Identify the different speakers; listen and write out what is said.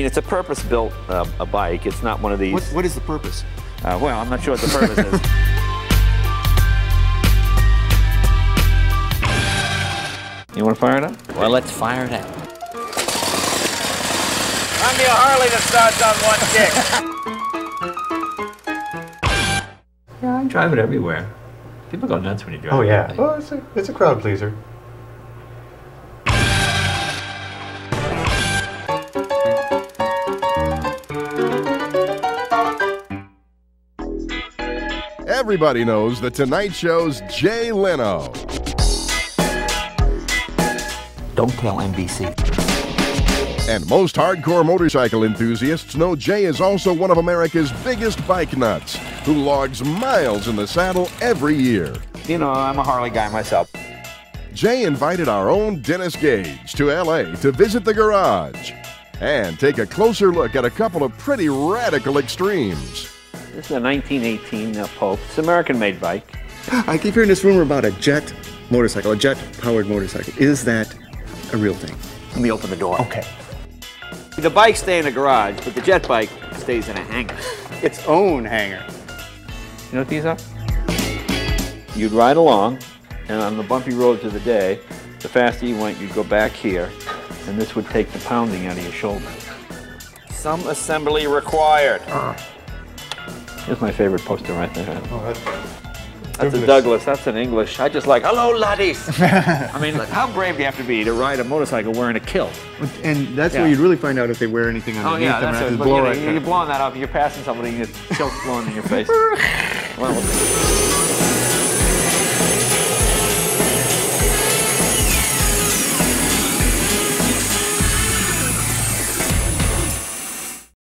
Speaker 1: mean, it's a purpose-built a bike. It's not one of these.
Speaker 2: What is the purpose?
Speaker 1: Well, I'm not sure what the purpose is. You want to fire it up?
Speaker 3: Well, let's fire it up.
Speaker 1: I'm the Harley that starts on one kick.
Speaker 3: Yeah, I drive it everywhere. People go nuts when you drive it.
Speaker 4: Oh, yeah. Well, it's a crowd pleaser.
Speaker 5: Everybody knows the Tonight Show's Jay Leno.
Speaker 3: Don't tell NBC.
Speaker 5: And most hardcore motorcycle enthusiasts know Jay is also one of America's biggest bike nuts, who logs miles in the saddle every year.
Speaker 1: You know, I'm a Harley guy myself.
Speaker 5: Jay invited our own Dennis Gage to LA to visit the garage and take a closer look at a couple of pretty radical extremes.
Speaker 1: This is a 1918 Pope. It's an American-made bike.
Speaker 2: I keep hearing this rumor about a jet motorcycle, a jet-powered motorcycle. Is that a real thing?
Speaker 1: Let me open the door.
Speaker 2: Okay.
Speaker 1: The bikes stay in the garage, but the jet bike stays in a hangar.
Speaker 2: Its own hangar.
Speaker 1: You know what these are? You'd ride along, and on the bumpy roads of the day, the faster you went, you'd go back here, and this would take the pounding out of your shoulder. Some assembly required. Here's my favorite poster right there.
Speaker 4: Oh,
Speaker 1: That's a Douglas, that's an English. I just like, hello laddies. I mean, how brave do you have to be to ride a motorcycle wearing a kilt?
Speaker 2: And that's where you'd really find out if they wear anything underneath
Speaker 1: Oh yeah,
Speaker 2: them.
Speaker 1: that's it. But, you're blowing that up, you're passing somebody and your kilt's blowing in your face. Well,